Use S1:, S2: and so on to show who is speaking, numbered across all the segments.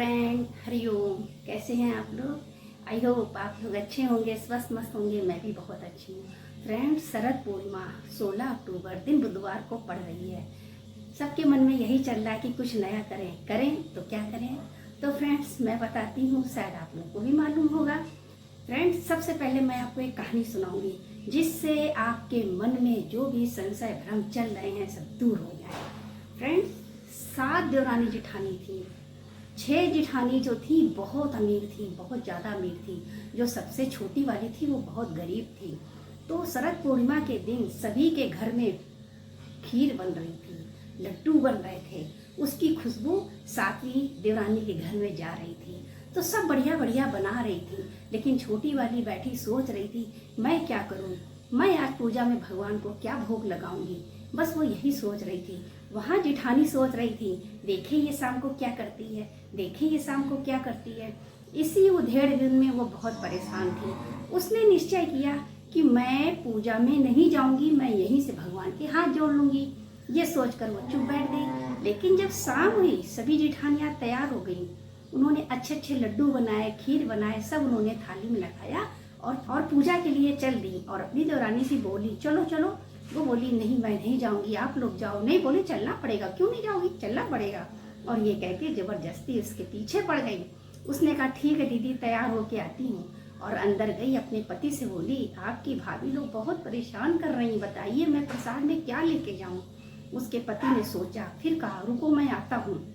S1: Friend, Hariom. कैसे हैं आप लोग? आई होप आप लोग अच्छे होंगे, स्वस्थ मस्त होंगे। मैं भी बहुत अच्छी हूँ। फ्रेंड, शरद पूर्णिमा 16 अक्टूबर दिन बुधवार को पड़ रही है। सबके मन में यही चल रहा है कि कुछ नया करें तो क्या करें। तो फ्रेंड्स, मैं बताती हूँ, शायद आप लोगों को भी मालूम होगा। फ्रेंड्स, सबसे पहले मैं आपको एक कहानी सुनाऊंगी जिससे आपके मन में जो भी संशय भ्रम चल रहे हैं सब दूर हो जाए। फ्रेंड्स, 7 देवरानी जेठानी थी। 6 जेठानी जो थी बहुत अमीर थी, बहुत ज़्यादा अमीर थी। जो सबसे छोटी वाली थी वो बहुत गरीब थी। तो शरद पूर्णिमा के दिन सभी के घर में खीर बन रही थी, लड्डू बन रहे थे। उसकी खुशबू 7वीं देवरानी के घर में जा रही थी। तो सब बढ़िया बढ़िया बना रही थी, लेकिन छोटी वाली बैठी सोच रही थी, मैं क्या करूं, मैं आज पूजा में भगवान को क्या भोग लगाऊंगी। बस वो यही सोच रही थी। वहाँ जेठानी सोच रही थी, देखे ये शाम को क्या करती है, देखे ये शाम को क्या करती है। इसी उधेड़ दिन में वो बहुत परेशान थी। उसने निश्चय किया कि मैं पूजा में नहीं जाऊंगी, मैं यहीं से भगवान के हाथ जोड़ लूंगी। ये सोचकर वो चुप बैठ गई। लेकिन जब शाम हुई, सभी जेठानियां तैयार हो गई। उन्होंने अच्छे अच्छे लड्डू बनाए, खीर बनाए, सब उन्होंने थाली में लगाया और पूजा के लिए चल दी। और अपनी देवरानी से बोली, चलो चलो। वो बोली, नहीं मैं नहीं जाऊंगी, आप लोग जाओ। नहीं, बोले चलना पड़ेगा। क्यों नहीं जाओगी, चलना पड़ेगा। और ये कह के जबरदस्ती उसके पीछे पड़ गई। उसने कहा, ठीक है दीदी, तैयार होके आती हूँ। और अंदर गई, अपने पति से बोली, आपकी भाभी लोग बहुत परेशान कर रही, बताइए मैं प्रसाद में क्या लेके जाऊँ। उसके पति ने सोचा, फिर कहा, रुको मैं आता हूँ।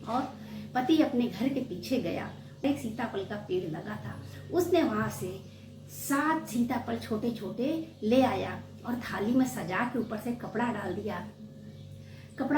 S1: और पति अपने घर के पीछे गया। एक सीताफल का पेड़ लगा था, उसने वहां से 7 सीताफल छोटे छोटे ले आया और थाली में सजा के ऊपर से कपड़ा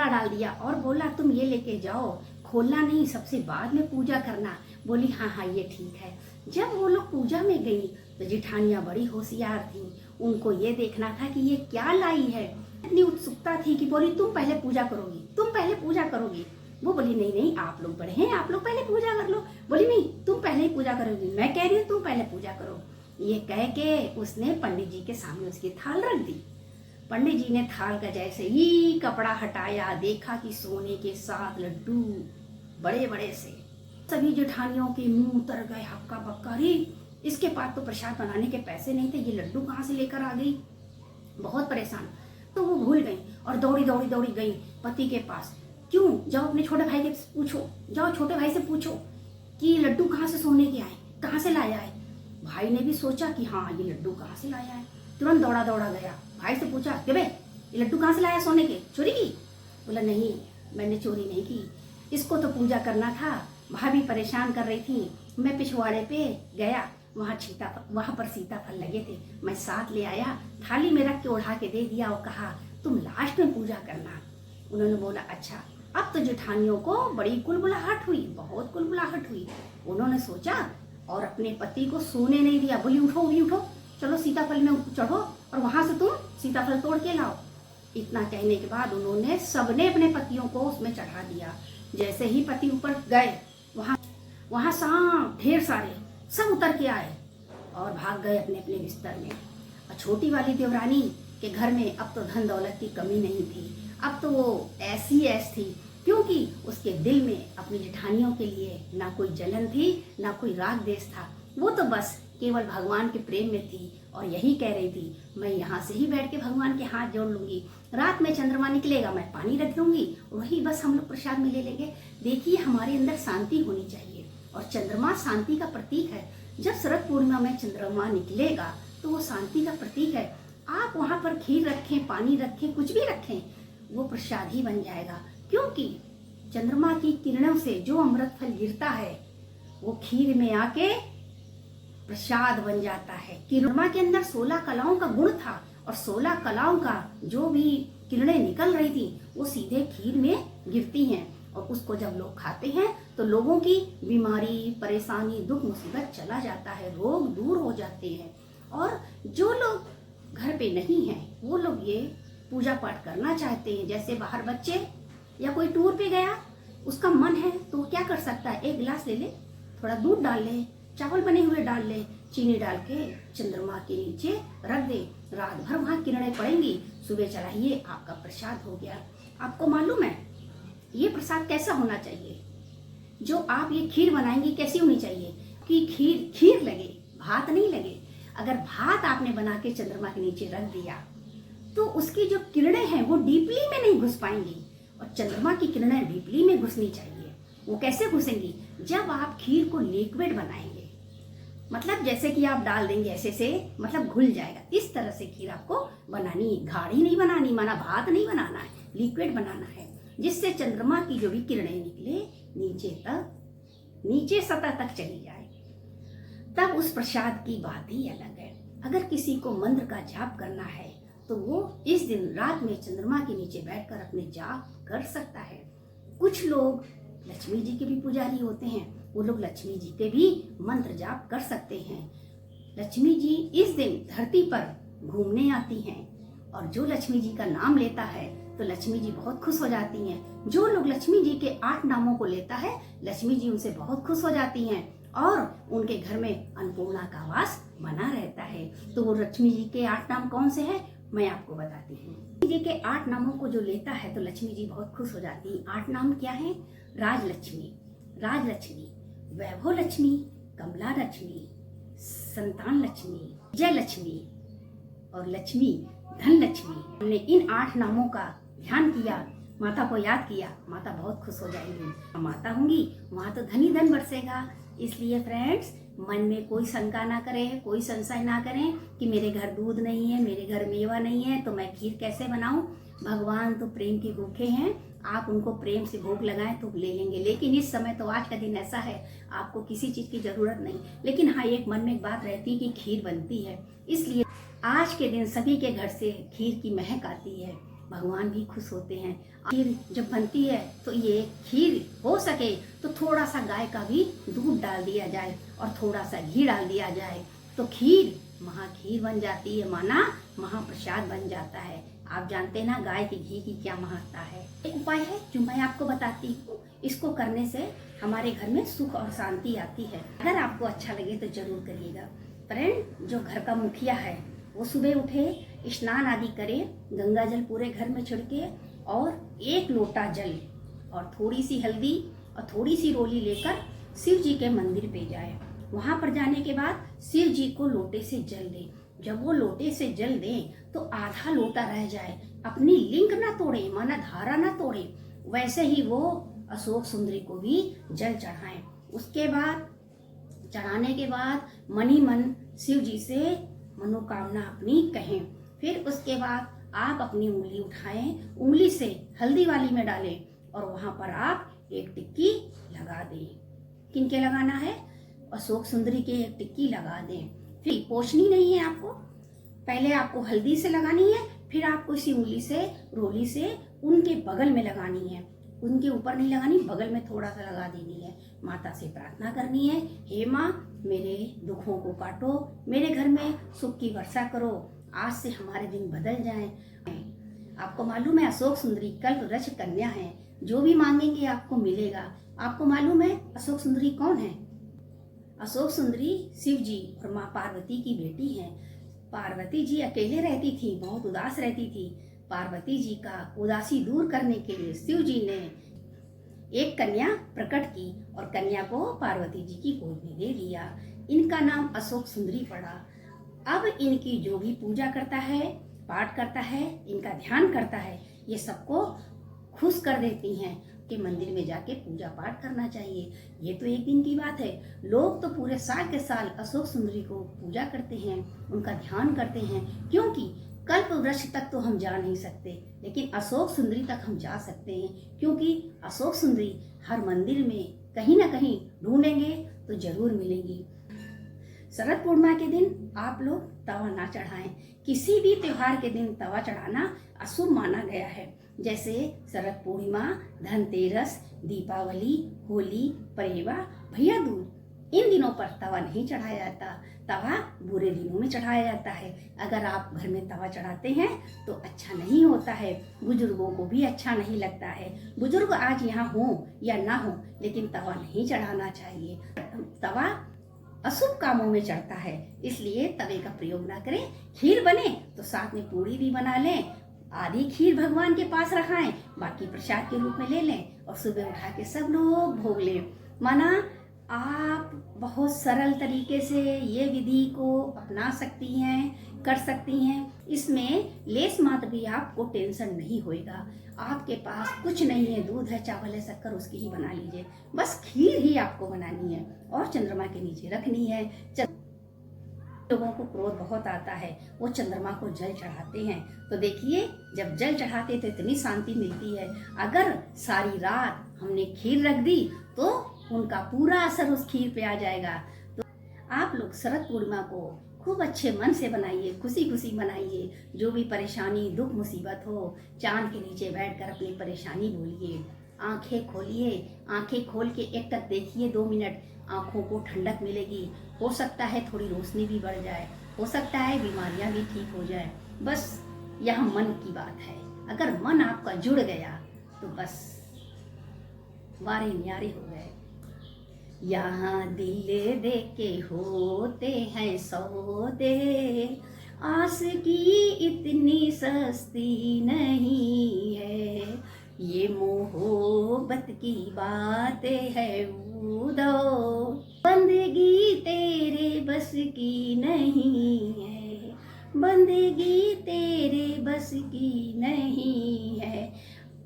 S1: डाल दिया और बोला, तुम ये लेके जाओ, खोलना नहीं, सबसे बाद में पूजा करना। बोली, हाँ हाँ ये ठीक है। जब वो लोग पूजा में गई तो जेठानियां बड़ी होशियार थी। उनको ये देखना था कि ये क्या लाई है। इतनी उत्सुकता थी कि बोली, तुम पहले पूजा करोगी, तुम पहले पूजा करोगी। वो बोली, नहीं नहीं, आप लोग बड़े हैं, आप लोग पहले पूजा कर लो। बोली, नहीं, तुम पहले ही पूजा करोगी, मैं कह रही हूँ तुम पहले पूजा करो। ये कह के उसने पंडित जी के सामने उसकी थाल रख दी। पंडित जी ने थाल का जैसे ही कपड़ा हटाया, देखा कि सोने के 7 लड्डू बड़े बड़े से। सभी जेठानियों के मुंह उतर गए, हक्का बक्का। रे, इसके पास तो प्रसाद बनाने के पैसे नहीं थे, ये लड्डू कहाँ से लेकर आ गई। बहुत परेशान। तो वो भूल गई और दौड़ी गई पति के पास। क्यों, जाओ अपने छोटे भाई के पूछो, जाओ छोटे भाई से पूछो कि लड्डू कहाँ से सोने के आए, कहाँ से लाया है। भाई ने भी सोचा कि हाँ, ये लड्डू कहाँ से लाया है। तुरंत दौड़ा गया, भाई से पूछा, कि बे ये लड्डू कहाँ से लाया, सोने के, चोरी की। बोला, नहीं मैंने चोरी नहीं की, इसको तो पूजा करना था, भाभी परेशान कर रही थी, मैं पिछवाड़े पे गया, वहाँ पर सीताफल लगे थे, मैं 7 ले आया, थाली में रख के ओढ़ा के दे दिया और कहा तुम लास्ट में पूजा करना। उन्होंने बोला, अच्छा। अब तो जेठानियों को बड़ी कुलबुलाहट हुई, बहुत कुलबुलाहट हुई। उन्होंने सोचा और अपने पति को सोने नहीं दिया। बोली, उठो, चलो सीताफल में चढ़ो और वहां से तुम सीताफल तोड़ के लाओ। इतना कहने के बाद उन्होंने सबने अपने पतियों को उसमें चढ़ा दिया। जैसे ही पति ऊपर गए, वहां सांप ढेर सारे सब उतर के आए और भाग गए अपने अपने बिस्तर में। और छोटी वाली देवरानी के घर में अब तो धन दौलत की कमी नहीं थी। अब तो वो ऐसी थी, क्योंकि उसके दिल में अपनी जेठानियों के लिए ना कोई जलन थी, ना कोई राग देश था। वो तो बस केवल भगवान के प्रेम में थी और यही कह रही थी, मैं यहाँ से ही बैठ के भगवान के हाथ जोड़ लूंगी। रात में चंद्रमा निकलेगा, मैं पानी रख दूंगी, वही बस हम लोग प्रसाद में ले लेंगे। देखिए, हमारे अंदर शांति होनी चाहिए और चंद्रमा शांति का प्रतीक है। जब शरद पूर्णिमा में चंद्रमा निकलेगा तो वो शांति का प्रतीक है। आप वहाँ पर खीर रखें, पानी रखें, कुछ भी रखें, वो प्रसाद ही बन जाएगा। क्योंकि चंद्रमा की किरणों से जो अमृत फल गिरता है वो खीर में आके प्रसाद बन जाता है। चंद्रमा के अंदर 16 कलाओं का गुण था और 16 कलाओं का जो भी किरणें निकल रही थी वो सीधे खीर में गिरती हैं और उसको जब लोग खाते हैं तो लोगों की बीमारी, परेशानी, दुख मुसीबत चला जाता है, रोग दूर हो जाते हैं। और जो लोग घर पे नहीं हैं वो लोग ये पूजा पाठ करना चाहते हैं, जैसे बाहर बच्चे या कोई टूर पे गया, उसका मन है तो क्या कर सकता है, 1 गिलास ले ले, थोड़ा दूध डाल ले, चावल बने हुए डाल ले, चीनी डाल के चंद्रमा के नीचे रख दे, रात भर वहाँ किरणें पड़ेंगी, सुबह चढ़ाइए, आपका प्रसाद हो गया। आपको मालूम है ये प्रसाद कैसा होना चाहिए? जो आप ये खीर बनाएंगी कैसी होनी चाहिए कि खीर खीर लगे, भात नहीं लगे। अगर भात आपने बना के चंद्रमा के नीचे रख दिया तो उसकी जो किरणें हैं वो डीपली में नहीं घुस पाएंगी, और चंद्रमा की किरणें डीपली में घुसनी चाहिए। वो कैसे घुसेंगी? जब आप खीर को लिक्विड बनाएंगे, मतलब जैसे कि आप डाल देंगे ऐसे से, मतलब घुल जाएगा। इस तरह से खीर आपको बनानी है, गाढ़ी नहीं बनानी, माना भात नहीं बनाना है, लिक्विड बनाना है, जिससे चंद्रमा की जो भी किरणें निकले नीचे सतह तक चली जाए। तब उस प्रसाद की बात ही अलग है। अगर किसी को मंत्र का जाप करना है तो वो इस दिन रात में चंद्रमा के नीचे बैठकर अपने जाप कर सकता है। कुछ लोग लक्ष्मी जी के भी पुजारी होते हैं, वो लोग लक्ष्मी जी के भी मंत्र जाप कर सकते हैं। लक्ष्मी जी इस दिन धरती पर घूमने आती हैं, और जो लक्ष्मी जी का नाम लेता है तो लक्ष्मी जी बहुत खुश हो जाती हैं। जो लोग लक्ष्मी जी के 8 नामों को लेता है, लक्ष्मी जी उनसे बहुत खुश हो जाती हैं और उनके घर में अन्नपूर्णा का वास बना रहता है। तो वो लक्ष्मी जी के 8 नाम कौन से हैं, मैं आपको बताती हूँ। लक्ष्मी जी के 8 नामों को जो लेता है तो लक्ष्मी जी बहुत खुश हो जाती हैं। 8 नाम क्या हैं? राजलक्ष्मी, वैभव लक्ष्मी, कमला लक्ष्मी, संतान लक्ष्मी, जय लक्ष्मी और लक्ष्मी धन लक्ष्मी। हमने इन 8 नामों का ध्यान किया, माता को याद किया, माता बहुत खुश हो जाएंगी। माता होंगी वहां तो धन ही धन बरसेगा। इसलिए फ्रेंड्स, मन में कोई शंका ना करें, कोई संशय ना करें कि मेरे घर दूध नहीं है, मेरे घर मेवा नहीं है, तो मैं खीर कैसे बनाऊं। भगवान तो प्रेम के भूखे हैं, आप उनको प्रेम से भोग लगाएं तो ले लेंगे। लेकिन इस समय तो आज का दिन ऐसा है, आपको किसी चीज की जरूरत नहीं। लेकिन हाँ, एक मन में एक बात रहती है कि खीर बनती है, इसलिए आज के दिन सभी के घर से खीर की महक आती है, भगवान भी खुश होते हैं। खीर जब बनती है तो ये खीर हो सके तो थोड़ा सा गाय का भी दूध डाल दिया जाए और थोड़ा सा घी डाल दिया जाए तो खीर महाखीर बन जाती है, माना महाप्रसाद बन जाता है। आप जानते हैं ना गाय के घी की क्या महत्ता है। एक उपाय है जो मैं आपको बताती हूँ, इसको करने से हमारे घर में सुख और शांति आती है। अगर आपको अच्छा लगे तो जरूर करिएगा। फ्रेंड, जो घर का मुखिया है वो सुबह उठे, स्नान आदि करे, गंगा जल पूरे घर में छिड़के और 1 लोटा जल और थोड़ी सी हल्दी और थोड़ी सी रोली लेकर शिव जी के मंदिर पे जाए। वहां पर जाने के बाद शिव जी को लोटे से जल दे। जब वो लोटे से जल दे तो आधा लोटा रह जाए, अपनी लिंक ना तोड़े, माना धारा ना तोड़े। वैसे ही वो अशोक सुंदरी को भी जल चढ़ाएं। उसके बाद चढ़ाने के बाद मनी मन शिव जी से मनोकामना अपनी कहें। फिर उसके बाद आप अपनी उंगली उठाएं, उंगली से हल्दी वाली में डालें और वहां पर आप एक टिक्की लगा दें। किनके लगाना है? अशोक सुंदरी के एक टिक्की लगा दें। फिर पोछनी नहीं है आपको, पहले आपको हल्दी से लगानी है, फिर आपको इसी उंगली से रोली से उनके बगल में लगानी है। उनके ऊपर नहीं लगानी, बगल में थोड़ा सा लगा देनी है। माता से प्रार्थना करनी है, हे माँ मेरे दुखों को काटो, मेरे घर में सुख की वर्षा करो, आज से हमारे दिन बदल जाएं। आपको मालूम है अशोक सुंदरी कल्प वृक्ष कन्या है, जो भी मांगेंगे आपको मिलेगा। आपको मालूम है अशोक सुंदरी कौन है? अशोक सुंदरी शिव जी और माँ पार्वती की बेटी है। पार्वती जी अकेले रहती थी, बहुत उदास रहती थी। पार्वती जी का उदासी दूर करने के लिए शिव जी ने एक कन्या प्रकट की और कन्या को पार्वती जी की गोद में दे दिया। इनका नाम अशोक सुंदरी पड़ा। अब इनकी जो भी पूजा करता है, पाठ करता है, इनका ध्यान करता है, ये सबको खुश कर देती हैं कि मंदिर में जाके पूजा पाठ करना चाहिए। ये तो एक दिन की बात है, लोग तो पूरे साल के साल अशोक सुंदरी को पूजा करते हैं, उनका ध्यान करते हैं, क्योंकि कल्प वृक्ष तक तो हम जा नहीं सकते, लेकिन अशोक सुंदरी तक हम जा सकते हैं, क्योंकि अशोक सुंदरी हर मंदिर में कहीं ना कहीं ढूंढेंगे तो जरूर मिलेंगी। शरद पूर्णिमा के दिन आप लोग तवा ना चढ़ाएं। किसी भी त्योहार के दिन तवा चढ़ाना अशुभ माना गया है, जैसे शरद पूर्णिमा, धनतेरस, दीपावली, होली, परेवा, भैया दूज। इन दिनों पर तवा नहीं चढ़ाया जाता, तवा बुरे दिनों में चढ़ाया जाता है। अगर आप घर में तवा चढ़ाते हैं तो अच्छा नहीं होता है, बुजुर्गों को भी अच्छा नहीं लगता है। बुजुर्ग आज यहाँ हो या ना हो, लेकिन तवा नहीं चढ़ाना चाहिए। तवा अशुभ कामों में चढ़ता है, इसलिए तवे का प्रयोग ना करें। खीर बने तो साथ में पूरी भी बना लें, आधी खीर भगवान के पास रखाएं, बाकी प्रसाद के रूप में ले लें और सुबह उठा के सब लोग भोग लें। माना आप बहुत सरल तरीके से ये विधि को अपना सकती हैं, कर सकती हैं। इसमें लेस मात्र भी आपको टेंशन नहीं होएगा। आपके पास कुछ नहीं है, दूध है, चावल है, शक्कर, उसकी ही बना लीजिए। बस खीर ही आपको बनानी है और चंद्रमा के नीचे रखनी है। लोगों को क्रोध बहुत आता है, वो चंद्रमा को जल चढ़ाते हैं। तो देखिए, जब जल चढ़ाते तो इतनी शांति मिलती है। अगर सारी रात हमने खीर रख दी तो उनका पूरा असर उस खीर पे आ जाएगा। तो आप लोग शरद पूर्णिमा को खूब अच्छे मन से बनाइए, खुशी खुशी मनाइए। जो भी परेशानी, दुख, मुसीबत हो, चांद के नीचे बैठकर अपनी परेशानी बोलिए। आंखें खोलिए, आंखें खोल के एक तक देखिए 2 मिनट, आंखों को ठंडक मिलेगी। हो सकता है थोड़ी रोशनी भी बढ़ जाए, हो सकता है बीमारियां भी ठीक हो जाए। बस यह मन की बात है। अगर मन आपका जुड़ गया तो बस वारे न्यारे हो गए। यहाँ दिल दे के होते हैं सौदे, आस की इतनी सस्ती नहीं है। ये मोहब्बत की बातें है उदो, बंदगी तेरे बस की नहीं है, बंदगी तेरे बस की नहीं है।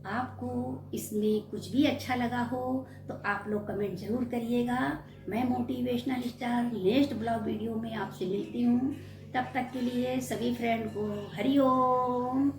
S1: आपको इसमें कुछ भी अच्छा लगा हो तो आप लोग कमेंट जरूर करिएगा। मैं motivational star next blog video में आपसे मिलती हूँ। तब तक के लिए सभी फ्रेंड को हरि ओम।